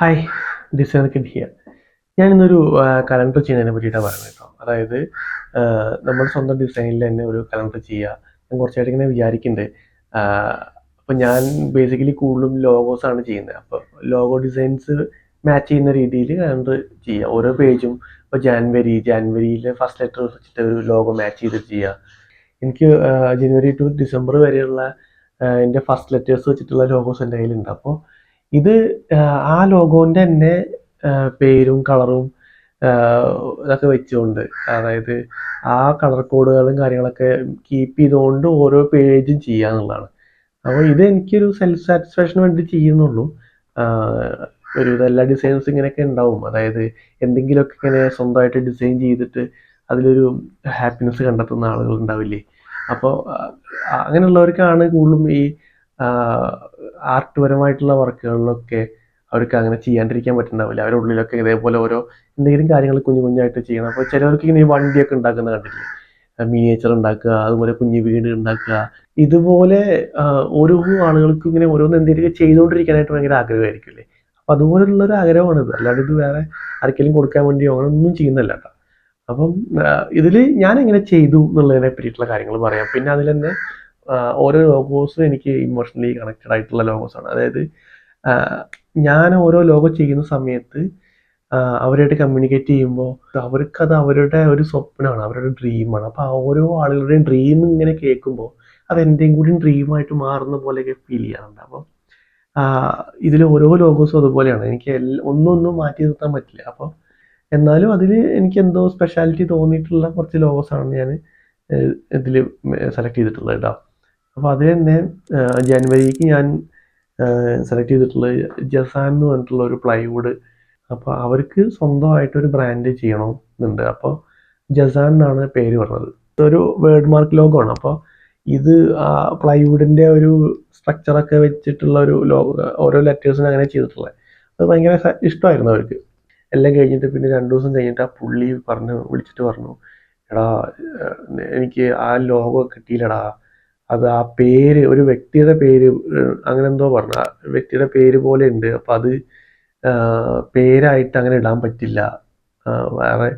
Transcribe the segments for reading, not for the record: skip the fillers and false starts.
Hi, designer here. ഞാനിന്നൊരു calendar ചെയ്യുന്നതിനെ പറ്റിയിട്ടാണ് പറയുന്നത് കേട്ടോ. അതായത് നമ്മുടെ സ്വന്തം ഡിസൈനിൽ തന്നെ ഒരു കലണ്ടർ ചെയ്യുക. ഞാൻ കുറച്ചായിട്ട് ഇങ്ങനെ വിചാരിക്കുന്നുണ്ട്. അപ്പോൾ ഞാൻ ബേസിക്കലി കൂടുതലും ലോഗോസാണ് ചെയ്യുന്നത്. അപ്പോൾ ലോഗോ ഡിസൈൻസ് മാച്ച് ചെയ്യുന്ന രീതിയിൽ കലണ്ടർ ചെയ്യുക. ഓരോ പേജും ഇപ്പോൾ ജാനുവരിയിലെ ഫസ്റ്റ് ലെറ്റർ വെച്ചിട്ട് ഒരു ലോഗോ മാച്ച് ചെയ്തിട്ട് ചെയ്യുക. എനിക്ക് ജനുവരി ടു ഡിസംബർ വരെയുള്ള എൻ്റെ ഫസ്റ്റ് ലെറ്റേഴ്സ് വെച്ചിട്ടുള്ള ലോഗോസ് എൻ്റെ കയ്യിലുണ്ട്. അപ്പോൾ ഇത് ആ ലോഗോൻ്റെ തന്നെ പേരും കളറും ഇതൊക്കെ വെച്ചുകൊണ്ട്, അതായത് ആ കളർ കോഡുകളും കാര്യങ്ങളൊക്കെ കീപ്പ് ചെയ്തുകൊണ്ട് ഓരോ പേജും ചെയ്യുക എന്നുള്ളതാണ്. അപ്പോൾ ഇത് എനിക്കൊരു സെൽഫ് സാറ്റിസ്ഫാക്ഷന് വേണ്ടി ചെയ്യുന്നുള്ളൂ. ഒരു എല്ലാ ഡിസൈൻസ് ഇങ്ങനെയൊക്കെ ഉണ്ടാവും. അതായത് എന്തെങ്കിലുമൊക്കെ ഇങ്ങനെ സ്വന്തമായിട്ട് ഡിസൈൻ ചെയ്തിട്ട് അതിലൊരു ഹാപ്പിനെസ് കണ്ടെത്തുന്ന ആളുകൾ ഉണ്ടാവില്ലേ. അപ്പോൾ അങ്ങനെയുള്ളവർക്കാണ് കൂടുതലും ഈ ആർട്ട് പരമായിട്ടുള്ള വർക്കുകളിലൊക്കെ അവർക്ക് അങ്ങനെ ചെയ്യാണ്ടിരിക്കാൻ പറ്റുന്നുണ്ടാവില്ല. അവരുടെ ഉള്ളിലൊക്കെ ഇതേപോലെ ഓരോ എന്തെങ്കിലും കാര്യങ്ങൾ കുഞ്ഞു കുഞ്ഞായിട്ട് ചെയ്യണം. അപ്പോൾ ചിലവർക്ക് ഇങ്ങനെ ഈ വണ്ടിയൊക്കെ ഉണ്ടാക്കുന്നത് കണ്ടില്ലേ, മിനിയേച്ചർ ഉണ്ടാക്കുക, അതുപോലെ കുഞ്ഞു വീട് ഉണ്ടാക്കുക. ഇതുപോലെ ഓരോ ആളുകൾക്കും ഇങ്ങനെ ഓരോന്ന് എന്തെങ്കിലുമൊക്കെ ചെയ്തുകൊണ്ടിരിക്കാനായിട്ട് ഭയങ്കര ആഗ്രഹമായിരിക്കില്ലേ. അപ്പം അതുപോലുള്ളൊരു ആഗ്രഹമാണിത്. അല്ലാണ്ട് ഇത് വേറെ ആർക്കെങ്കിലും കൊടുക്കാൻ വേണ്ടിയോ അങ്ങനെ ഒന്നും ചെയ്യുന്നില്ല കേട്ടോ. അപ്പം ഇതിൽ ഞാൻ എങ്ങനെ ചെയ്തു എന്നുള്ളതിനെ പറ്റിയിട്ടുള്ള കാര്യങ്ങൾ പറയാം. പിന്നെ അതിൽ തന്നെ ഓരോ ലോഗോസും എനിക്ക് ഇമോഷണലി കണക്റ്റഡ് ആയിട്ടുള്ള ലോഗോസാണ്. അതായത് ഞാൻ ഓരോ ലോഗോ ചെയ്യുന്ന സമയത്ത് അവരായിട്ട് കമ്മ്യൂണിക്കേറ്റ് ചെയ്യുമ്പോൾ അവർക്കത് അവരുടെ ഒരു സ്വപ്നമാണ്, അവരുടെ ഡ്രീമാണ്. അപ്പോൾ ഓരോ ആളുകളുടെയും ഡ്രീം ഇങ്ങനെ കേൾക്കുമ്പോൾ അത് എൻ്റെയും കൂടി ഡ്രീമായിട്ട് മാറുന്ന പോലെയൊക്കെ ഫീൽ ചെയ്യാറുണ്ട്. അപ്പം ഇതിൽ ഓരോ ലോഗോസും അതുപോലെയാണ്. എനിക്ക് ഒന്നൊന്നും മാറ്റി നിർത്താൻ പറ്റില്ല. അപ്പോൾ എന്നാലും അതിൽ എനിക്ക് എന്തോ സ്പെഷ്യാലിറ്റി തോന്നിയിട്ടുള്ള കുറച്ച് ലോഗോസാണ് ഞാൻ ഇതിൽ സെലക്ട് ചെയ്തിട്ടുള്ളത് കേട്ടോ. അപ്പോൾ അത് തന്നെ ജനുവരിക്ക് ഞാൻ സെലക്ട് ചെയ്തിട്ടുള്ളത് ജസാൻ എന്ന് പറഞ്ഞിട്ടുള്ള ഒരു പ്ലൈവുഡ്. അപ്പോൾ അവർക്ക് സ്വന്തമായിട്ടൊരു ബ്രാൻഡ് ചെയ്യണം എന്നുണ്ട്. അപ്പോൾ ജസാൻ എന്നാണ് പേര് പറഞ്ഞത്. ഇതൊരു വേർഡ് മാർക്ക് ലോഗോ ആണ്. അപ്പോൾ ഇത് പ്ലൈവുഡിൻ്റെ ഒരു സ്ട്രക്ചറൊക്കെ വെച്ചിട്ടുള്ള ഒരു ലോഗോ, ഓരോ ലെറ്റേഴ്സിന് അങ്ങനെ ചെയ്തിട്ടുള്ളത്. അത് ഭയങ്കര ഇഷ്ടമായിരുന്നു അവർക്ക്. എല്ലാം കഴിഞ്ഞിട്ട് പിന്നെ 2 ദിവസം കഴിഞ്ഞിട്ട് ആ പുള്ളി വിളിച്ചിട്ട് പറഞ്ഞു, എടാ എനിക്ക് ആ ലോഗോ കിട്ടിയില്ലടാ, അത് ആ പേര് ഒരു വ്യക്തിയുടെ പേര് അങ്ങനെ എന്തോ പറഞ്ഞു, ആ വ്യക്തിയുടെ പേര് പോലെ ഉണ്ട്. അപ്പം അത് പേരായിട്ട് അങ്ങനെ ഇടാൻ പറ്റില്ല, വേറെ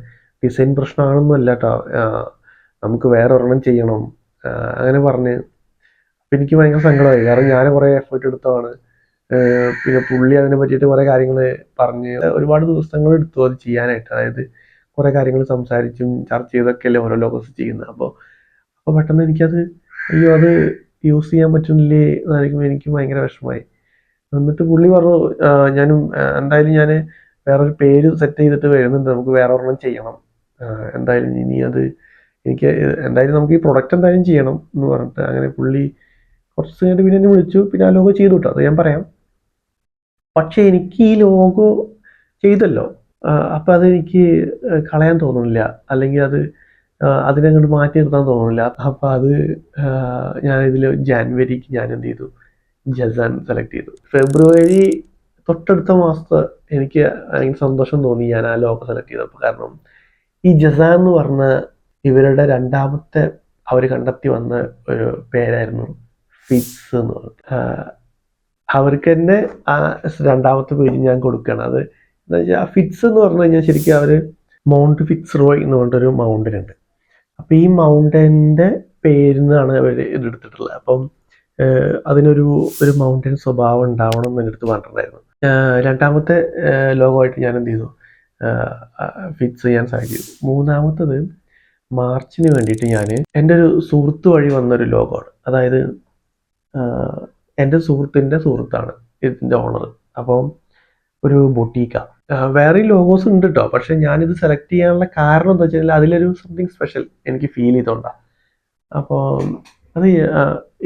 ഡിസൈൻ പ്രശ്നമാണെന്നല്ല കേട്ടോ, നമുക്ക് വേറെ ഒരെണ്ണം ചെയ്യണം അങ്ങനെ പറഞ്ഞ്. അപ്പം എനിക്ക് ഭയങ്കര സങ്കടമായി. കാരണം ഞാൻ കുറേ എഫേർട്ട് എടുത്തതാണ്. പിന്നെ പുള്ളി അതിനെ പറ്റിയിട്ട് കുറേ കാര്യങ്ങൾ പറഞ്ഞ് ഒരുപാട് ദിവസങ്ങൾ എടുത്തു അത് ചെയ്യാനായിട്ട്. അതായത് കുറേ കാര്യങ്ങൾ സംസാരിച്ചും ചർച്ച ചെയ്തൊക്കെയല്ലേ ഓരോ ലോഗോസ് ചെയ്യുന്നത്. അപ്പോൾ പെട്ടെന്ന് എനിക്കത് അയ്യോ അത് യൂസ് ചെയ്യാൻ പറ്റുന്നില്ലേ എന്നായിരിക്കും എനിക്ക് ഭയങ്കര വിഷമമായി. എന്നിട്ട് പുള്ളി പറഞ്ഞു, ഞാനും എന്തായാലും ഞാൻ വേറൊരു പേര് സെറ്റ് ചെയ്തിട്ട് വരുന്നുണ്ട്, നമുക്ക് വേറെ ഒരെണ്ണം ചെയ്യണം, എന്തായാലും ഇനി അത് എനിക്ക് എന്തായാലും നമുക്ക് ഈ പ്രൊഡക്റ്റ് എന്തായാലും ചെയ്യണം എന്ന് പറഞ്ഞിട്ട് അങ്ങനെ പുള്ളി കുറച്ച് കഴിഞ്ഞിട്ട് പിന്നെ എന്നെ വിളിച്ചു. പിന്നെ ആ ലോഗോ ചെയ്തു കേട്ടോ, അത് ഞാൻ പറയാം. പക്ഷെ എനിക്ക് ഈ ലോഗോ ചെയ്തല്ലോ, അപ്പം അതെനിക്ക് കളയാൻ തോന്നുന്നില്ല, അല്ലെങ്കിൽ അത് അതിനങ്ങോട്ട് മാറ്റി നിർത്താൻ തോന്നുന്നില്ല. അപ്പം അത് ഞാനിതിൽ ജാനുവരിക്ക് ഞാൻ എന്ത് ചെയ്തു, ജസാൻ സെലക്ട് ചെയ്തു. ഫെബ്രുവരി തൊട്ടടുത്ത മാസത്തെ എനിക്ക് ഭയങ്കര സന്തോഷം തോന്നി ഞാൻ ആ ലോഗോ സെലക്ട് ചെയ്തപ്പോൾ. കാരണം ഈ ജസാൻ എന്ന് പറഞ്ഞ ഇവരുടെ രണ്ടാമത്തെ അവർ കണ്ടെത്തി വന്ന ഒരു പേരായിരുന്നു ഫിറ്റ്സ് എന്ന് പറഞ്ഞിട്ട്. അവർക്ക് തന്നെ ആ രണ്ടാമത്തെ പേര് ഞാൻ കൊടുക്കുകയാണ്. അത് എന്താ വെച്ചാൽ ഫിറ്റ്സ് എന്ന് പറഞ്ഞു കഴിഞ്ഞാൽ ശരിക്കും അവർ മൗണ്ട് ഫിറ്റ്സ് റോയ് എന്ന് പറഞ്ഞിട്ടൊരു മൗണ്ടൻ ഉണ്ട്. അപ്പം ഈ മൗണ്ടൻ്റെ പേരിൽ നിന്നാണ് അവർ ഇതെടുത്തിട്ടുള്ളത്. അപ്പം അതിനൊരു മൗണ്ടൻ സ്വഭാവം ഉണ്ടാവണം എന്ന് എൻ്റെ അടുത്ത് പറഞ്ഞിട്ടുണ്ടായിരുന്നു. രണ്ടാമത്തെ ലോഗോ ആയിട്ട് ഞാൻ എന്ത് ചെയ്തു, ഫിറ്റ്സ് ഞാൻ സെലക്ട് ചെയ്തു. മൂന്നാമത്തത് മാർച്ചിന് വേണ്ടിയിട്ട് ഞാൻ എൻ്റെ ഒരു സുഹൃത്ത് വഴി വന്നൊരു ലോഗോ ആണ്. അതായത് എൻ്റെ സുഹൃത്തിൻ്റെ സുഹൃത്താണ് ഇതിൻ്റെ ഓണർ. അപ്പം ഒരു ബൊട്ടീക്ക. വേറെ ലോഗോസ് ഉണ്ട് കേട്ടോ, പക്ഷെ ഞാനിത് സെലക്ട് ചെയ്യാനുള്ള കാരണം എന്താ വെച്ചാൽ അതിലൊരു സംതിങ് സ്പെഷ്യൽ എനിക്ക് ഫീൽ ചെയ്തോണ്ടാണ്. അപ്പോൾ അത്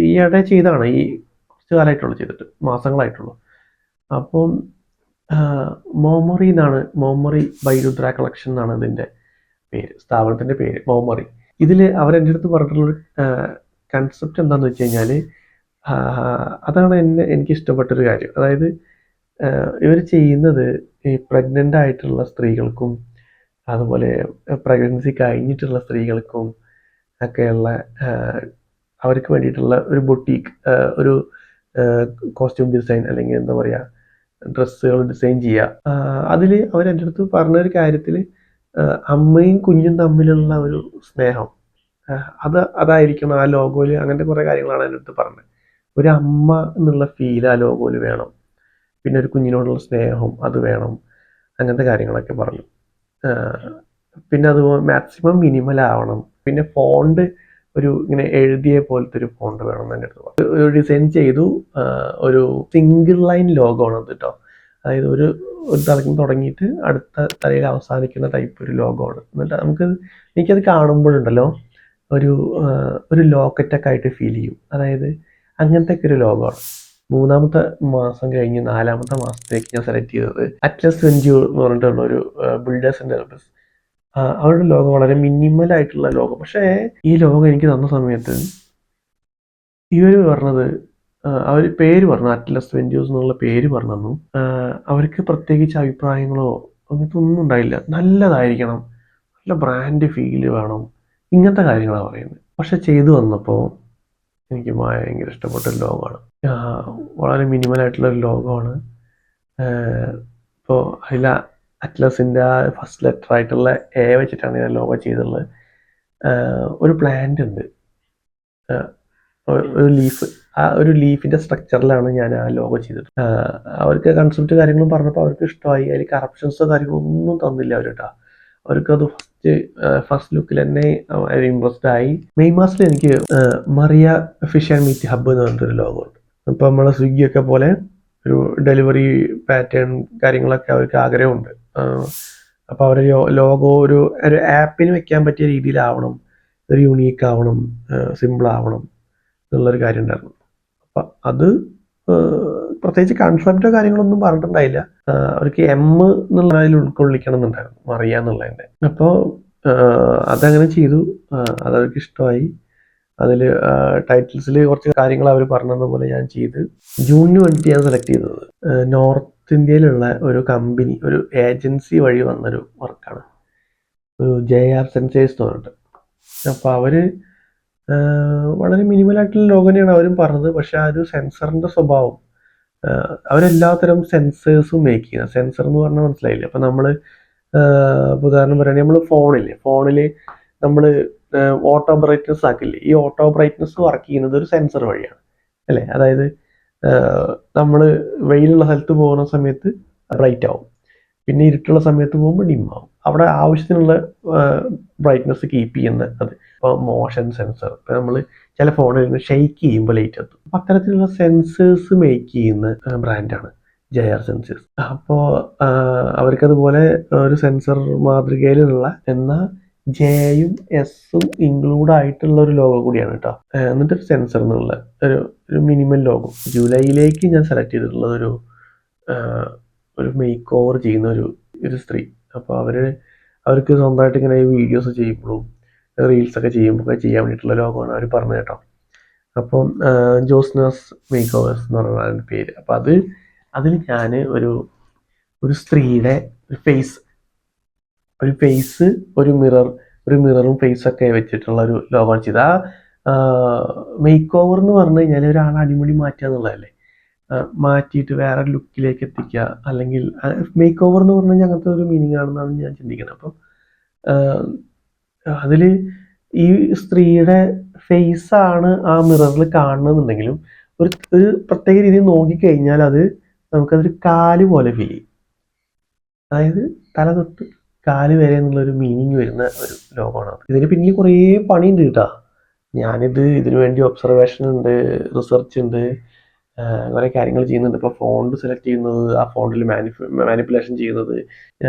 ഈയിടെ ചെയ്താണ്, ഈ കുറച്ച് കാലമായിട്ടുള്ളൂ ചെയ്തിട്ട്, മാസങ്ങളായിട്ടുള്ളൂ. അപ്പം മോമറി എന്നാണ്, മോമറി ബൈ രുദ്ര കളക്ഷൻ എന്നാണ് ഇതിൻ്റെ പേര്, സ്ഥാപനത്തിൻ്റെ പേര് മോമറി. ഇതിൽ അവരെൻ്റെ അടുത്ത് പറഞ്ഞിട്ടുള്ളൊരു കൺസെപ്റ്റ് എന്താണെന്ന് വെച്ച് കഴിഞ്ഞാൽ, അതാണ് എനിക്ക് ഇഷ്ടപ്പെട്ടൊരു കാര്യം. അതായത് ഇവർ ചെയ്യുന്നത് ഈ പ്രഗ്നൻ്റ് ആയിട്ടുള്ള സ്ത്രീകൾക്കും അതുപോലെ പ്രഗ്നൻസി കഴിഞ്ഞിട്ടുള്ള സ്ത്രീകൾക്കും ഒക്കെയുള്ള അവർക്ക് വേണ്ടിയിട്ടുള്ള ഒരു ബൊട്ടീക്ക്, ഒരു കോസ്റ്റ്യൂം ഡിസൈൻ, അല്ലെങ്കിൽ എന്താ പറയുക, ഡ്രസ്സുകൾ ഡിസൈൻ ചെയ്യുക. അതിൽ അവരെൻ്റെ അടുത്ത് പറഞ്ഞൊരു കാര്യത്തിൽ അമ്മയും കുഞ്ഞും തമ്മിലുള്ള ഒരു സ്നേഹം, അതായിരിക്കണം ആ ലോഗോയിൽ. അങ്ങനത്തെ കുറേ കാര്യങ്ങളാണ് എൻ്റെ അടുത്ത് പറഞ്ഞത്. ഒരു അമ്മ എന്നുള്ള ഫീൽ ആ ലോഗോയിൽ വേണം, പിന്നെ ഒരു കുഞ്ഞിനോടുള്ള സ്നേഹം അത് വേണം, അങ്ങനത്തെ കാര്യങ്ങളൊക്കെ പറഞ്ഞു. പിന്നെ അതുപോലെ മാക്സിമം മിനിമൽ ആവണം, പിന്നെ ഫോണ്ട് ഒരു ഇങ്ങനെ എഴുതിയ പോലത്തെ ഒരു ഫോണ്ട് വേണം എന്ന് എൻ്റെ അടുത്ത് പറഞ്ഞു. ഒരു ഡിസൈൻ ചെയ്തു. ഒരു സിംഗിൾ ലൈൻ ലോഗോ ആണ് അത് കേട്ടോ. അതായത് ഒരു തലയിൽ തുടങ്ങിയിട്ട് അടുത്ത തലയിൽ അവസാനിക്കുന്ന ടൈപ്പ് ഒരു ലോഗോ ആണ്. എന്നിട്ട് എനിക്കത് കാണുമ്പോഴുണ്ടല്ലോ ഒരു ലോക്കറ്റൊക്കെ ആയിട്ട് ഫീൽ ചെയ്യും. അതായത് അങ്ങനത്തെ ഒക്കെ ഒരു ലോഗോ ആണ്. 3ാമത്തെ മാസം കഴിഞ്ഞ് 4ാമത്തെ മാസത്തേക്ക് ഞാൻ സെലക്ട് ചെയ്തത് അറ്റ്ലസ് വെഞ്ചൂർ എന്ന് പറഞ്ഞിട്ടുള്ള ഒരു ബിൽഡേഴ്സ് ആൻഡ് ഡെവലപ്പേഴ്സ്. അവരുടെ ലോഗോ വളരെ മിനിമൽ ആയിട്ടുള്ള ലോഗോ. പക്ഷേ ഈ ലോഗോ എനിക്ക് തന്ന സമയത്ത് ഇവർ പറഞ്ഞത്, അവർ പേര് പറഞ്ഞു, അറ്റ്ലസ് വെഞ്ചൂഴ്സ് എന്നുള്ള പേര് പറഞ്ഞു തന്നു. അവർക്ക് പ്രത്യേകിച്ച് അഭിപ്രായങ്ങളോ അങ്ങനത്തെ ഒന്നും ഉണ്ടായില്ല. നല്ലതായിരിക്കണം, നല്ല ബ്രാൻഡ് ഫീല് വേണം, ഇങ്ങനത്തെ കാര്യങ്ങളാണ് പറയുന്നത്. പക്ഷെ ചെയ്തു വന്നപ്പോൾ എനിക്ക് ഭയങ്കര ഇഷ്ടപ്പെട്ടൊരു ലോഗോയാണ്. വളരെ മിനിമലായിട്ടുള്ളൊരു ലോഗോയാണ്. ഇപ്പോൾ അതിൽ അറ്റ്ലസിൻ്റെ ആ ഫസ്റ്റ് ലെറ്റർ ആയിട്ടുള്ള എ വെച്ചിട്ടാണ് ഞാൻ ലോഗോ ചെയ്തിട്ടുള്ളത്. ഒരു പ്ലാന്റ് ഉണ്ട്, ഒരു ലീഫ്. ആ ഒരു ലീഫിൻ്റെ സ്ട്രക്ചറിലാണ് ഞാൻ ആ ലോഗോ ചെയ്തത്. അവർക്ക് കൺസെപ്റ്റ് കാര്യങ്ങളും പറഞ്ഞപ്പോൾ അവർക്ക് ഇഷ്ടമായി. അതിൽ കറപ്ഷൻസോ കാര്യങ്ങളൊന്നും തന്നില്ല അവർ കേട്ടോ. അവർക്കത് ഫസ്റ്റ് ലുക്കിൽ തന്നെ ഇംപ്രസ്ഡ് ആയി. മെയ് മാസത്തിൽ എനിക്ക് Mariya fish and meat hub എന്ന് പറഞ്ഞിട്ടൊരു ലോഗോ ഉണ്ട്. ഇപ്പോൾ നമ്മളെ സ്വിഗ്ഗിയൊക്കെ പോലെ ഒരു ഡെലിവറി പാറ്റേൺ കാര്യങ്ങളൊക്കെ അവർക്ക് ആഗ്രഹമുണ്ട്. അപ്പോൾ അവർ ലോഗോ ഒരു ആപ്പിന് വെക്കാൻ പറ്റിയ രീതിയിലാവണം, ഒരു യുണീക്ക് ആവണം, സിമ്പിൾ ആവണം എന്നുള്ളൊരു കാര്യം ഉണ്ടായിരുന്നു. അപ്പം അത് പ്രത്യേകിച്ച് കൺസെപ്റ്റോ കാര്യങ്ങളൊന്നും പറഞ്ഞിട്ടുണ്ടായില്ല. അവർക്ക് എന്നുള്ള അതിൽ ഉൾക്കൊള്ളിക്കണം എന്നുണ്ടായിരുന്നു, മറിയ എന്നുള്ളതിൻ്റെ. അപ്പോൾ അതങ്ങനെ ചെയ്തു. അതവർക്ക് ഇഷ്ടമായി. അതിൽ ടൈറ്റിൽസിൽ കുറച്ച് കാര്യങ്ങൾ അവർ പറഞ്ഞതുപോലെ ഞാൻ ചെയ്ത്. ജൂണിന് വേണ്ടിയിട്ട് ഞാൻ സെലക്ട് ചെയ്തത് നോർത്ത് ഇന്ത്യയിലുള്ള ഒരു കമ്പനി, ഒരു ഏജൻസി വഴി വന്നൊരു വർക്കാണ്. ഒരു JR സെൻസേഴ്സ് എന്ന് പറഞ്ഞിട്ട്. അപ്പോൾ അവർ വളരെ മിനിമലായിട്ടുള്ള ലോഗോ തന്നെയാണ് അവരും പറഞ്ഞത്. പക്ഷെ ആ ഒരു സെൻസറിൻ്റെ സ്വഭാവം, അവരെല്ലാത്തരം സെൻസേഴ്സും മേക്ക് ചെയ്യുന്നത്. സെൻസർ എന്ന് പറഞ്ഞാൽ മനസ്സിലായില്ലേ? അപ്പം നമ്മൾ ഉദാഹരണം പറയുകയാണെങ്കിൽ നമ്മൾ ഫോണിൽ നമ്മൾ ഓട്ടോ ബ്രൈറ്റ്നസ് ആക്കില്ലേ? ഈ ഓട്ടോ ബ്രൈറ്റ്നസ് വർക്ക് ചെയ്യുന്നത് ഒരു സെൻസർ വഴിയാണ് അല്ലേ? അതായത് നമ്മൾ വെയിലുള്ള സ്ഥലത്ത് പോകുന്ന സമയത്ത് ബ്രൈറ്റ് ആവും, പിന്നെ ഇരുട്ടുള്ള സമയത്ത് പോകുമ്പോൾ ഡിം ആവും. അവിടെ ആവശ്യത്തിനുള്ള ബ്രൈറ്റ്നസ് കീപ്പ് ചെയ്യുന്ന അത്. ഇപ്പോൾ മോഷൻ സെൻസർ, ഇപ്പോൾ നമ്മൾ ചില ഫോണിൽ നിന്ന് ഷെയ്ക്ക് ചെയ്യുമ്പോൾ ലൈറ്റ് എത്തും. അപ്പം അത്തരത്തിലുള്ള സെൻസേഴ്സ് മേക്ക് ചെയ്യുന്ന ബ്രാൻഡാണ് JR സെൻസേഴ്സ്. അപ്പോൾ അവർക്കതുപോലെ ഒരു സെൻസർ മാതൃകയിലുള്ള എന്നാൽ ജെയും എസും ഇൻക്ലൂഡ് ആയിട്ടുള്ള ഒരു ലോഗോ കൂടിയാണ് കേട്ടോ. എന്നിട്ടൊരു സെൻസർ എന്നുള്ള ഒരു മിനിമൽ ലോഗോ. ജൂലൈയിലേക്ക് ഞാൻ സെലക്ട് ചെയ്തിട്ടുള്ളത് ഒരു മേക്ക് ഓവർ ചെയ്യുന്ന ഒരു സ്ത്രീ. അപ്പോൾ അവർക്ക് സ്വന്തമായിട്ട് ഇങ്ങനെ വീഡിയോസ് ചെയ്യുമ്പോഴും റീൽസൊക്കെ ചെയ്യുമ്പോൾ ചെയ്യാൻ വേണ്ടിയിട്ടുള്ള ലോഗോയാണ് അവർ പറഞ്ഞത് കേട്ടോ. അപ്പം ജോസ്നാസ് മേക്ക് ഓവേഴ്സ് എന്ന് പറഞ്ഞ പേര്. അപ്പം അതിൽ ഞാൻ ഒരു സ്ത്രീയുടെ ഒരു ഫേസ് ഒരു മിററും ഫേസൊക്കെ വെച്ചിട്ടുള്ള ഒരു ലോഗോ ചെയ്ത്. ആ മേക്ക് ഓവർ എന്ന് പറഞ്ഞു കഴിഞ്ഞാൽ ഒരാളെ അടിമുടി മാറ്റുക എന്നുള്ളതല്ലേ, മാറ്റിയിട്ട് വേറെ ലുക്കിലേക്ക് എത്തിക്കുക. അല്ലെങ്കിൽ മേക്ക് ഓവർ എന്ന് പറഞ്ഞു കഴിഞ്ഞാൽ അങ്ങനത്തെ ഒരു മീനിങ് ആണെന്നാണ് ഞാൻ ചിന്തിക്കുന്നത്. അപ്പം അതിൽ ഈ സ്ത്രീയുടെ ഫേസാണ് ആ മിററിൽ കാണണമെന്നുണ്ടെങ്കിലും ഒരു പ്രത്യേക രീതിയിൽ നോക്കിക്കഴിഞ്ഞാൽ നമുക്കതൊരു കാല് പോലെ ഫീൽ ചെയ്യും. അതായത് തല തൊട്ട് കാല് വരെ എന്നുള്ളൊരു മീനിങ് വരുന്ന ഒരു ലോഗോണ്. ഇതിന് പിന്നിൽ കുറേ പണിയുണ്ട് കേട്ടോ. ഇതിനു വേണ്ടി ഒബ്സർവേഷൻ ഉണ്ട്, റിസർച്ച് ഉണ്ട്, കുറേ കാര്യങ്ങൾ ചെയ്യുന്നുണ്ട്. ഇപ്പോൾ ഫോണ്ട് സെലക്ട് ചെയ്യുന്നത്, ആ ഫോണ്ടിൽ മാനിപ്പുലേഷൻ ചെയ്യുന്നത്,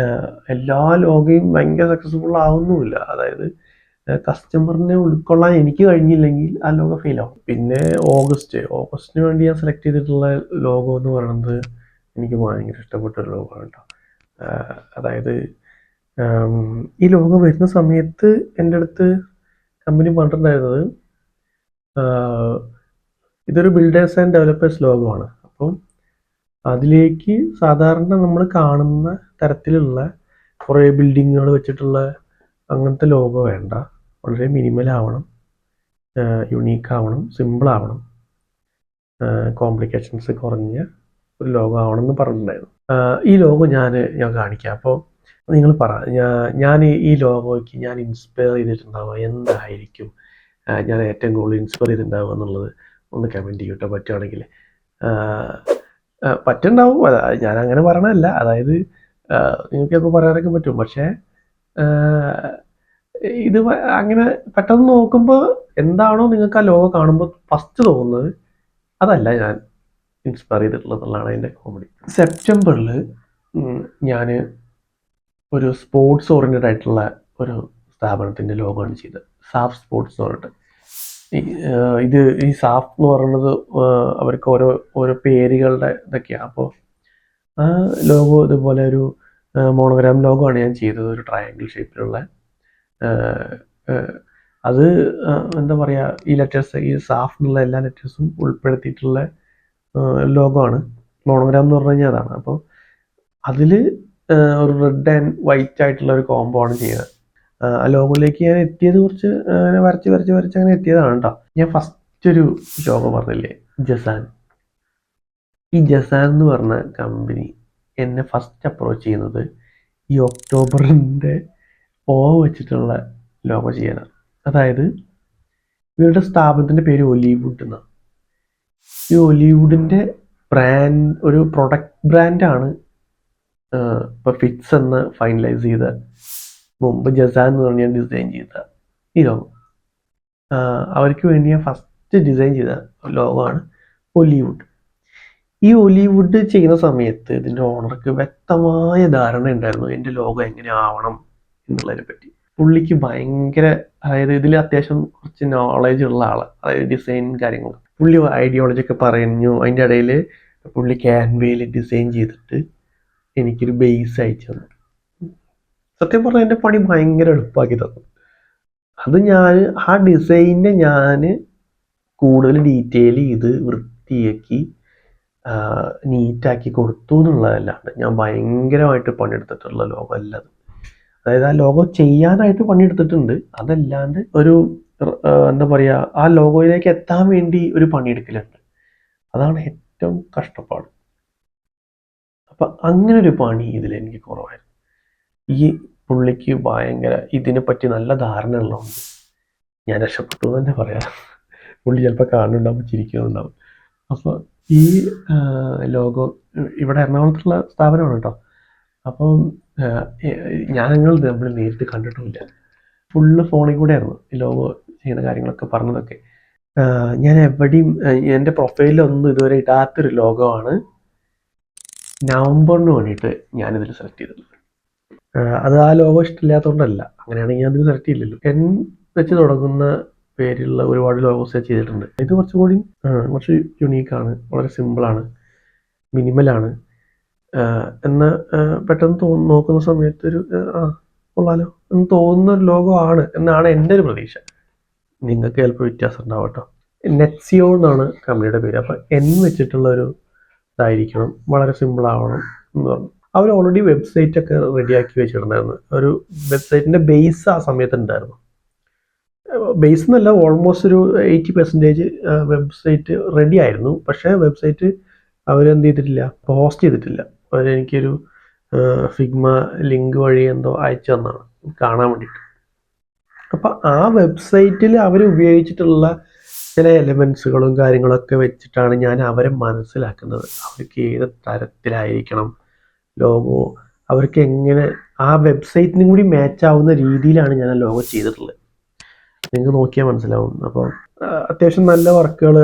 എല്ലാ ലോഗോയും ഭയങ്കര സക്സസ്ഫുൾ ആവുന്നുമില്ല. അതായത് കസ്റ്റമറിനെ ഉൾക്കൊള്ളാൻ എനിക്ക് കഴിഞ്ഞില്ലെങ്കിൽ ആ ലോഗോ ഫെയിൽ ആവും. പിന്നെ ഓഗസ്റ്റിന് വേണ്ടി ഞാൻ സെലക്ട് ചെയ്തിട്ടുള്ള ലോഗോ എന്ന് പറയുന്നത് എനിക്ക് ഭയങ്കര ഇഷ്ടപ്പെട്ട ഒരു ലോഗോ ആണ് കേട്ടോ. അതായത് ഈ ലോഗോ വരുന്ന സമയത്ത് എൻ്റെ അടുത്ത് കമ്പനി പറഞ്ഞിട്ടുണ്ടായിരുന്നത് ഇതൊരു ബിൽഡേഴ്സ് ആൻഡ് ഡെവലപ്പേഴ്സ് ലോഗോ ആണ്. അപ്പം അതിലേക്ക് സാധാരണ നമ്മൾ കാണുന്ന തരത്തിലുള്ള കുറേ ബിൽഡിങ്ങുകൾ വെച്ചിട്ടുള്ള അങ്ങനത്തെ ലോഗോ വേണ്ട. വളരെ മിനിമൽ ആവണം, യുണീക്ക് ആവണം, സിമ്പിൾ ആവണം, കോംപ്ലിക്കേഷൻസ് കുറഞ്ഞ ഒരു ലോഗോ ആവണമെന്ന് പറഞ്ഞിട്ടുണ്ടായിരുന്നു. ഈ ലോഗോ ഞാൻ കാണിക്കാം. അപ്പോൾ നിങ്ങൾ പറ, ഞാൻ ഈ ലോഗോയ്ക്ക് ഞാൻ ഇൻസ്പയർ ചെയ്തിട്ടുണ്ടാവുക എന്തായിരിക്കും, ഞാൻ ഏറ്റവും കൂടുതൽ ഇൻസ്പയർ ചെയ്തിട്ടുണ്ടാവുക എന്നുള്ളത് ഒന്ന് കമൻറ്റ് ചെയ്യും കേട്ടോ, പറ്റുവാണെങ്കിൽ. പറ്റുണ്ടാവും, ഞാൻ അങ്ങനെ പറയണതല്ല. അതായത് നിങ്ങൾക്ക് ചിലപ്പോൾ പറയാനൊക്കെ പറ്റും, പക്ഷേ ഇത് അങ്ങനെ പെട്ടെന്ന് നോക്കുമ്പോൾ എന്താണോ നിങ്ങൾക്ക് ആ ലോഗോ കാണുമ്പോൾ ഫസ്റ്റ് തോന്നുന്നത് അതല്ല ഞാൻ ഇൻസ്പയർ ചെയ്തിട്ടുള്ളത് എന്നുള്ളതാണ് അതിൻ്റെ കോമഡി. സെപ്റ്റംബറിൽ ഞാൻ ഒരു സ്പോർട്സ് ഓറിയൻറ്റഡ് ആയിട്ടുള്ള ഒരു സ്ഥാപനത്തിൻ്റെ ലോഗോ ആണ് ചെയ്തത്, സാഫ് സ്പോർട്സ് എന്ന് പറഞ്ഞിട്ട്. ഈ സാഫ് എന്ന് പറയുന്നത് അവർക്ക് ഓരോ പേരുകളുടെ ഇതൊക്കെയാണ്. അപ്പോൾ ആ ലോഗോ ഇതുപോലെ ഒരു മോണോഗ്രാം ലോഗോ ആണ് ഞാൻ ചെയ്തത്, ഒരു ട്രയാങ്കിൾ ഷേപ്പിലുള്ള. അത് എന്താ പറയുക, ഈ ലെറ്റേഴ്സ്, ഈ സാഫ് എന്നുള്ള എല്ലാ ലെറ്റേഴ്സും ഉൾപ്പെടുത്തിയിട്ടുള്ള ലോഗോ ആണ്. മോണോഗ്രാം എന്ന് പറഞ്ഞു കഴിഞ്ഞാൽ അതാണ്. അപ്പോൾ അതിൽ ഒരു റെഡ് ആൻഡ് വൈറ്റ് ആയിട്ടുള്ള ഒരു കോംബോ ആണ് ചെയ്തത്. ആ ലോഗോയിലേക്ക് ഞാൻ എത്തിയത് കുറച്ച് അങ്ങനെ വരച്ച് അങ്ങനെ എത്തിയതാണ് കേട്ടോ. ഞാൻ ഫസ്റ്റ് ഒരു ലോഗോ പറഞ്ഞില്ലേ, ജസാൻ. ഈ ജസാൻ എന്ന് പറഞ്ഞ കമ്പനി എന്നെ ഫസ്റ്റ് അപ്രോച്ച് ചെയ്യുന്നത് ഈ ഒക്ടോബറിൻ്റെ ഓ വെച്ചിട്ടുള്ള ലോഗോ ചെയ്യാനാണ്. അതായത് ഇവരുടെ സ്ഥാപനത്തിൻ്റെ പേര് ഒലിവുഡ് എന്നാണ്. ഈ ഒലിവുഡിൻ്റെ ഒരു പ്രൊഡക്റ്റ് ബ്രാൻഡാണ് ഇപ്പോൾ ഫിക്സ് എന്ന് ഫൈനലൈസ് ചെയ്ത മുമ്പ് ജസാൻ എന്ന് പറഞ്ഞാൽ ഡിസൈൻ ചെയ്ത ഈ ലോഗോ. അവർക്ക് വേണ്ടി ഞാൻ ഫസ്റ്റ് ഡിസൈൻ ചെയ്ത ലോഗോ ആണ് ഒലിവുഡ്. ഈ ഒലിവുഡ് ചെയ്യുന്ന സമയത്ത് ഇതിൻ്റെ ഓണർക്ക് വ്യക്തമായ ധാരണ ഉണ്ടായിരുന്നു എൻ്റെ ലോഗോ എങ്ങനെ ആവണം എന്നുള്ളതിനെ പറ്റി. പുള്ളിക്ക് ഭയങ്കര, അതായത് ഇതിൽ അത്യാവശ്യം കുറച്ച് നോളേജ് ഉള്ള ആളാണ്, അതായത് ഡിസൈൻ കാര്യങ്ങൾ. പുള്ളി ഐഡിയോളജി ഒക്കെ പറഞ്ഞു. അതിൻ്റെ ഇടയിൽ പുള്ളി ക്യാൻവയിൽ ഡിസൈൻ ചെയ്തിട്ട് എനിക്കൊരു ബേസ് അയച്ചു തന്നു. സത്യം പറഞ്ഞാൽ എൻ്റെ പണി ഭയങ്കര എളുപ്പമാക്കി തന്നു. അത് ആ ഡിസൈനെ ഞാൻ കൂടുതൽ ഡീറ്റെയിൽ ചെയ്ത് വൃത്തിയാക്കി നീറ്റാക്കി കൊടുത്തു എന്നുള്ളതല്ലാണ്ട് ഞാൻ ഭയങ്കരമായിട്ട് പണിയെടുത്തിട്ടുള്ള ലോഗോ അല്ല അത്. അതായത് ആ ലോഗോ ചെയ്യാനായിട്ട് പണിയെടുത്തിട്ടുണ്ട്, അതല്ലാണ്ട് ഒരു എന്താ പറയുക, ആ ലോഗോയിലേക്ക് എത്താൻ വേണ്ടി ഒരു പണിയെടുക്കലുണ്ട്. അതാണ് ഏറ്റവും കഷ്ടപ്പാട്. അപ്പം അങ്ങനെ ഒരു പണി ഇതിൽ എനിക്ക് കുറവായിരുന്നു. ഈ പുള്ളിക്ക് ഭയങ്കര ഇതിനെപ്പറ്റി നല്ല ധാരണ ഉള്ളതുകൊണ്ട് ഞാൻ രക്ഷപ്പെട്ടു എന്ന് തന്നെ പറയാം. പുള്ളി ചിലപ്പോൾ കാണുന്നുണ്ടാവും, ചിരിക്കുന്നുണ്ടാവും. അപ്പോൾ ഈ ലോഗോ ഇവിടെ എറണാകുളത്തുള്ള സ്ഥാപനമാണ് കേട്ടോ. അപ്പം ഞങ്ങൾ നമ്മൾ നേരിട്ട് കണ്ടിട്ടുമില്ല, ഫുള്ള് ഫോണിൽ കൂടെ ആയിരുന്നു ഈ ലോഗോ ചെയ്യുന്ന കാര്യങ്ങളൊക്കെ പറഞ്ഞതൊക്കെ. ഞാൻ എവിടെയും എൻ്റെ പ്രൊഫൈലിലൊന്നും ഇതുവരെ ഇടാത്തൊരു ലോഗോ ആണ് നവംബറിന് വേണ്ടിയിട്ട് ഞാനിതിൽ സെലക്ട് ചെയ്തിട്ടുള്ളത്. അത് ആ ലോഗോ ഇഷ്ടമില്ലാത്തതുകൊണ്ടല്ല, അങ്ങനെയാണെങ്കിൽ ഞാൻ അതിൽ സെലക്ട് ചെയ്യില്ലല്ലോ. എൻ വെച്ച് തുടങ്ങുന്ന പേരിലുള്ള ഒരുപാട് ലോഗോസ് ഞാൻ ചെയ്തിട്ടുണ്ട്. ഇത് കുറച്ച് യുണീക്കാണ്, വളരെ സിമ്പിളാണ്, മിനിമലാണ്. എന്നാൽ പെട്ടെന്ന് നോക്കുന്ന സമയത്ത് ഒരു കൊള്ളാലോ എന്ന് തോന്നുന്ന ഒരു ലോഗോ ആണ് എന്നാണ് എൻ്റെ ഒരു പ്രതീക്ഷ. നിങ്ങൾക്ക് ചിലപ്പോൾ വ്യത്യാസം ഉണ്ടാവും കേട്ടോ. നെറ്റ്സിയോ എന്നാണ് കമ്പനിയുടെ പേര്. അപ്പം എൻ വെച്ചിട്ടുള്ള ഒരു ഇതായിരിക്കണം, വളരെ സിമ്പിളാവണം എന്ന് പറഞ്ഞു. അവർ ഓൾറെഡി വെബ്സൈറ്റ് ഒക്കെ റെഡിയാക്കി വെച്ചിട്ടുണ്ടായിരുന്നു. ഒരു വെബ്സൈറ്റിൻ്റെ ബേസ് ആ സമയത്ത് ഉണ്ടായിരുന്നു. ബേസ് എന്നല്ല, ഓൾമോസ്റ്റ് ഒരു 80% വെബ്സൈറ്റ് റെഡി ആയിരുന്നു. പക്ഷേ വെബ്സൈറ്റ് അവരെന്ത് ചെയ്തിട്ടില്ല, പോസ്റ്റ് ചെയ്തിട്ടില്ല. അവരെനിക്കൊരു ഫിഗ്മ ലിങ്ക് വഴി എന്തോ അയച്ചു തന്നാണ് കാണാൻ വേണ്ടിയിട്ട്. അപ്പം ആ വെബ്സൈറ്റിൽ അവർ ഉപയോഗിച്ചിട്ടുള്ള ചില എലമെൻസുകളും കാര്യങ്ങളൊക്കെ വെച്ചിട്ടാണ് ഞാൻ അവരെ മനസ്സിലാക്കുന്നത്. അവർക്ക് ഏത് തരത്തിലായിരിക്കണം ലോഗോ, അവർക്ക് എങ്ങനെ ആ വെബ്സൈറ്റിനും കൂടി മാച്ച് ആവുന്ന രീതിയിലാണ് ഞാൻ ആ ലോഗോ ചെയ്തിട്ടുള്ളത്. നിങ്ങൾക്ക് നോക്കിയാൽ മനസ്സിലാവും. അപ്പോൾ അത്യാവശ്യം നല്ല വർക്കുകൾ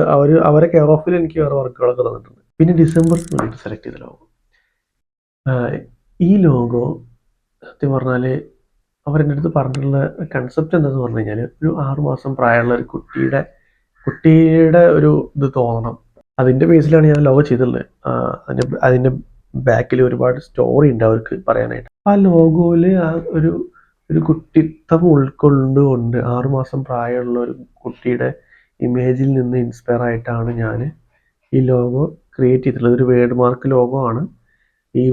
അവരെ കെയർ ഓഫിൽ എനിക്ക് വേറെ വർക്കുകളൊക്കെ തന്നിട്ടുണ്ട്. പിന്നെ ഡിസംബറിൽ വേണ്ടിയിട്ട് സെലക്ട് ചെയ്ത ലോഗോ, ഈ ലോഗോ സത്യം പറഞ്ഞാൽ അവരെൻ്റെ അടുത്ത് പറഞ്ഞിട്ടുള്ള കൺസെപ്റ്റ് എന്താണെന്ന് പറഞ്ഞു കഴിഞ്ഞാൽ, ഒരു 6 മാസം പ്രായമുള്ള ഒരു കുട്ടിയുടെ ഒരു ഇത് തോന്നണം. അതിൻ്റെ ബേസിലാണ് ഞാൻ ലോഗോ ചെയ്തിട്ടുള്ളത്. അതിൻ്റെ ബാക്കിൽ ഒരുപാട് സ്റ്റോറി ഉണ്ട് അവർക്ക് പറയാനായിട്ട്. ആ ലോഗോയിൽ ആ ഒരു കുട്ടിത്തം ഉൾക്കൊണ്ടുകൊണ്ട് 6 മാസം പ്രായമുള്ള ഒരു കുട്ടിയുടെ ഇമേജിൽ നിന്ന് ഇൻസ്പയർ ആയിട്ടാണ് ഞാൻ ഈ ലോഗോ ക്രിയേറ്റ് ചെയ്തിട്ടുള്ളത്. ഒരു വേർഡ് മാർക്ക് ലോഗോ ആണ്. ഈ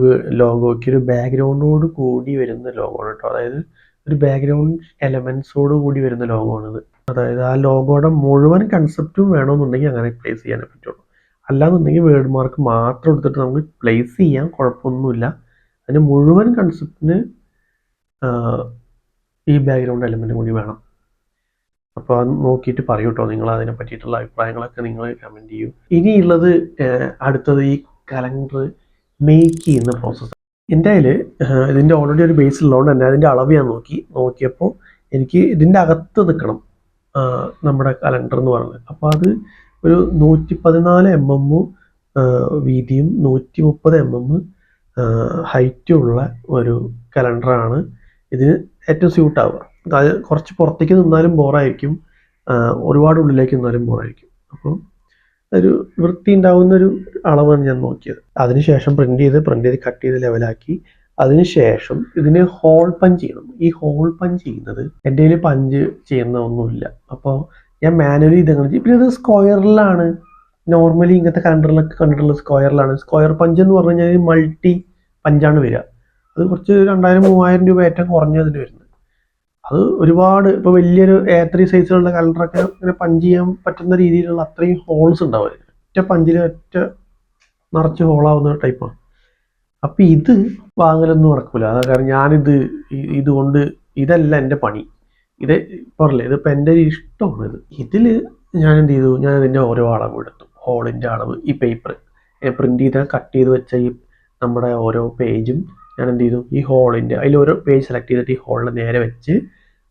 ലോഗോയ്ക്ക് ഒരു ബാക്ക്ഗ്രൗണ്ടോട് കൂടി വരുന്ന ലോഗോ ആണ് കേട്ടോ. അതായത് ഒരു ബാക്ക്ഗ്രൗണ്ട് എലമെൻസോട് കൂടി വരുന്ന ലോഗോ ആണിത്. അതായത് ആ ലോഗോയുടെ മുഴുവൻ കൺസെപ്റ്റും വേണമെന്നുണ്ടെങ്കിൽ അങ്ങനെ പ്ലേസ് ചെയ്യാനേ പറ്റുള്ളൂ. അല്ലാന്നുണ്ടെങ്കിൽ വേർഡ് മാർക്ക് മാത്രം എടുത്തിട്ട് നമുക്ക് പ്ലേസ് ചെയ്യാം, കുഴപ്പമൊന്നുമില്ല. അതിൻ്റെ മുഴുവൻ കൺസെപ്റ്റിന് ഈ ബാക്ക്ഗ്രൗണ്ട് എലമെൻറ്റും കൂടി വേണം. അപ്പോൾ അത് നോക്കിയിട്ട് പറയൂ കേട്ടോ, നിങ്ങൾ അതിനെ പറ്റിയിട്ടുള്ള അഭിപ്രായങ്ങളൊക്കെ നിങ്ങൾ കമൻറ്റ് ചെയ്യൂ. ഇനിയുള്ളത് അടുത്തത് ഈ കലണ്ടർ മേക്ക് ചെയ്യുന്ന പ്രോസസ്സ്. എൻ്റെ കയ്യിൽ ഇതിൻ്റെ ഓൾറെഡി ഒരു ബേസ് ഉള്ളതുകൊണ്ട് തന്നെ അതിൻ്റെ അളവ് ഞാൻ നോക്കിയപ്പോൾ എനിക്ക് ഇതിൻ്റെ അകത്ത് നിൽക്കണം നമ്മുടെ കലണ്ടർ എന്ന് പറയുന്നത്. അപ്പോൾ അത് ഒരു 114 mm വീതിയും 130 mm ഹൈറ്റും ഉള്ള ഒരു കലണ്ടറാണ് ഇതിന് ഏറ്റവും സ്യൂട്ടാവുക. അത് കുറച്ച് പുറത്തേക്ക് നിന്നാലും ബോറായിരിക്കും, ഒരുപാട് ഉള്ളിലേക്ക് നിന്നാലും ബോറായിരിക്കും. അപ്പോൾ ഒരു വൃത്തി ഉണ്ടാവുന്നൊരു അളവാണ് ഞാൻ നോക്കിയത്. അതിനുശേഷം പ്രിൻ്റ് ചെയ്ത് കട്ട് ചെയ്ത് ലെവലാക്കി. അതിനുശേഷം ഇതിന് ഹോൾ പഞ്ച് ചെയ്യണം. ഈ ഹോൾ പഞ്ച് ചെയ്യുന്നത് എൻ്റെ കയ്യിൽ പഞ്ച് ചെയ്യുന്ന ഒന്നുമില്ല. അപ്പോൾ ഞാൻ മാനുവലി ഇതങ്ങനെ ചെയ്യും. പിന്നെ ഇത് സ്ക്വയറിലാണ്. നോർമലി ഇങ്ങനത്തെ കലണ്ടറിലൊക്കെ കണ്ടിട്ടുള്ള സ്ക്വയറിലാണ്. സ്ക്വയർ പഞ്ച് എന്ന് പറഞ്ഞു കഴിഞ്ഞാൽ മൾട്ടി പഞ്ചാണ് വരിക. അത് കുറച്ച് 2000-3000 രൂപ ഏറ്റവും കുറഞ്ഞതിന് വരുന്നത്. അത് ഒരുപാട് ഇപ്പോൾ വലിയൊരു A3 സൈസിലുള്ള കലണ്ടറൊക്കെ ഇങ്ങനെ പഞ്ച് ചെയ്യാൻ പറ്റുന്ന രീതിയിലുള്ള അത്രയും ഹോൾസ് ഉണ്ടാവും. ഒറ്റ പഞ്ചിൽ ഒറ്റ നിറച്ച് ഹോളാവുന്ന ടൈപ്പാണ്. അപ്പം ഇത് വാങ്ങലൊന്നും നടക്കില്ല. അതാ കാരണം ഞാനിത് ഇതുകൊണ്ട് ഇതല്ല എൻ്റെ പണി. ഇത് പറഞ്ഞില്ലേ, ഇതിപ്പോൾ എൻ്റെ ഒരു ഇഷ്ടമാണ്. ഇതിൽ ഞാൻ എന്ത് ചെയ്തു, ഞാൻ ഇതിൻ്റെ ഓരോ അളവ് എടുത്തു. ഹോളിൻ്റെ അളവ്, ഈ പേപ്പർ പ്രിൻ്റ് ചെയ്ത് കട്ട് ചെയ്ത് വെച്ച ഈ നമ്മുടെ ഓരോ പേജും ഞാൻ എന്ത് ചെയ്തു, ഈ ഹോളിൻ്റെ അതിൽ ഓരോ പേജ് സെലക്ട് ചെയ്തിട്ട് ഈ ഹോളിൽ നേരെ വെച്ച്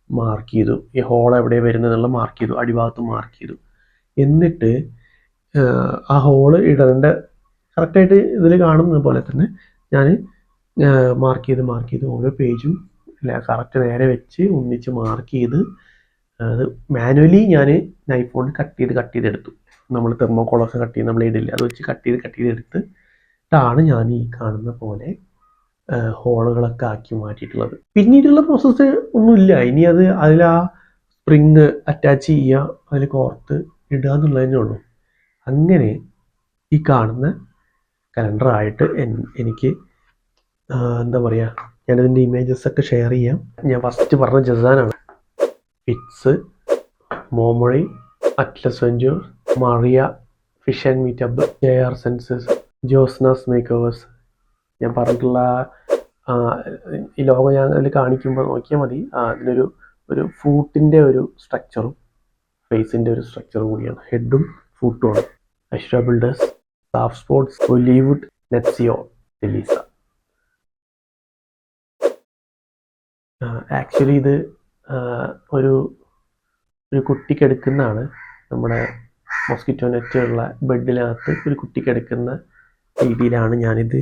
മാർക്ക് ചെയ്തു. ഈ ഹോൾ എവിടെ വരുന്നതെന്നുള്ള മാർക്ക് ചെയ്തു, അടിഭാഗത്ത് മാർക്ക് ചെയ്തു. എന്നിട്ട് ആ ഹോള് ഇടേണ്ട കറക്റ്റായിട്ട് ഇതിൽ കാണുന്നത് പോലെ തന്നെ ഞാൻ മാർക്ക് ചെയ്ത് ഓരോ പേജും കറക്റ്റ് നേരെ വെച്ച് ഒന്നിച്ച് മാർക്ക് ചെയ്ത് അത് മാനുവലി ഞാൻ നൈഫ് കൊണ്ട് കട്ട് ചെയ്തെടുത്തു. നമ്മൾ തെർമോക്കോളൊക്കെ കട്ട് ചെയ്ത് നമ്മൾ ഇടില്ല, അത് വെച്ച് കട്ട് ചെയ്തിട്ടാണ് ഞാൻ ഈ കാണുന്ന പോലെ ഹോളുകളൊക്കെ ആക്കി മാറ്റിയിട്ടുള്ളത്. പിന്നീടുള്ള പ്രോസസ്സ് ഒന്നുമില്ല. ഇനി അതിൽ ആ സ്പ്രിങ് അറ്റാച്ച് ചെയ്യുക, അതിൽ കോർത്ത് ഇടുക എന്നുള്ളതന്നെ ഉള്ളൂ. അങ്ങനെ ഈ കാണുന്ന കലണ്ടറായിട്ട് എനിക്ക് എന്താ പറയുക, ഞാനതിൻ്റെ ഇമേജസ് ഒക്കെ ഷെയർ ചെയ്യാം. ഞാൻ ഫസ്റ്റ് പറഞ്ഞ ജസാനാണ്. ഫിറ്റ്സ്, മോമൊഴി, atlas venture, Mariya, fish and meetup, JR senses, ജോസ്നാസ് മേക്കേഴ്സ്. ഞാൻ പറഞ്ഞിട്ടുള്ള ഈ ലോഗോ ഞാൻ അതിൽ കാണിക്കുമ്പോൾ നോക്കിയാൽ മതി. അതിനൊരു ഫൂട്ടിൻ്റെ ഒരു സ്ട്രക്ചറും ഫേസിൻ്റെ ഒരു സ്ട്രക്ചറും കൂടിയാണ്. ഹെഡും ഫൂട്ടുമാണ്. അഷ്റ ബിൽഡേഴ്സ്, സാഫ് സ്പോർട്സ്, ഒലിവുഡ്, നെറ്റ്സിയോ, ഡെലീസ. ആക്ച്വലി ഇത് ഒരു കുട്ടി കിടക്കുന്നതാണ്. നമ്മുടെ മോസ്കിറ്റോ നെറ്റുള്ള ബെഡിനകത്ത് ഒരു കുട്ടി കിടക്കുന്ന രീതിയിലാണ് ഞാനിത്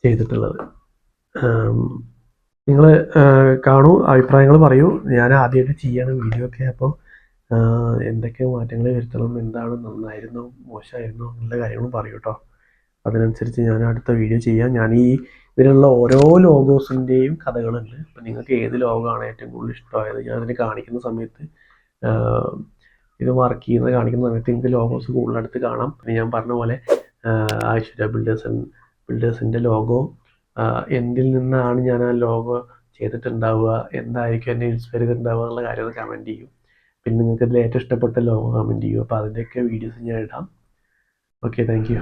ചെയ്തിട്ടുള്ളത്. നിങ്ങൾ കാണൂ, അഭിപ്രായങ്ങൾ പറയൂ. ഞാൻ ആദ്യമായിട്ട് ചെയ്യാണ് വീഡിയോ ഒക്കെ. അപ്പോൾ എന്തൊക്കെ മാറ്റങ്ങൾ വരുത്തണം, എന്താണ് നന്നായിരുന്നോ മോശമായിരുന്നോ എന്നുള്ള കാര്യങ്ങളും പറയൂ കേട്ടോ. അതിനനുസരിച്ച് ഞാൻ അടുത്ത വീഡിയോ ചെയ്യാം. ഞാൻ ഇതിലുള്ള ഓരോ ലോഗോസിൻ്റെയും കഥകളുണ്ട്. അപ്പം നിങ്ങൾക്ക് ഏത് ലോഗോയാണ് ഏറ്റവും കൂടുതൽ ഇഷ്ടമായത്, ഞാൻ അതിന് കാണിക്കുന്ന സമയത്ത് ഇത് വർക്ക് ചെയ്യുന്നത് കാണിക്കുന്ന സമയത്ത് നിങ്ങൾക്ക് ലോഗോസ് കൂടുതലെടുത്ത് കാണാം. പിന്നെ ഞാൻ പറഞ്ഞ പോലെ ഐശ്വര്യ ബിൽഡേഴ്സിൻ്റെ ലോഗോ എന്തിൽ നിന്നാണ് ഞാൻ ആ ലോഗോ ചെയ്തിട്ടുണ്ടാവുക, എന്തായിരിക്കും എന്നെ ഇൻസ്പയർ ചെയ്തിട്ടുണ്ടാവുക എന്നുള്ള കാര്യം കമൻറ്റ് ചെയ്യും. പിന്നെ നിങ്ങൾക്ക് ഇതിൽ ഏറ്റവും ഇഷ്ടപ്പെട്ട ലോഗോ കമൻറ്റ് ചെയ്യും. അപ്പോൾ അതിൻ്റെയൊക്കെ വീഡിയോസ് ഞാൻ ഇടാം. Okay, thank you.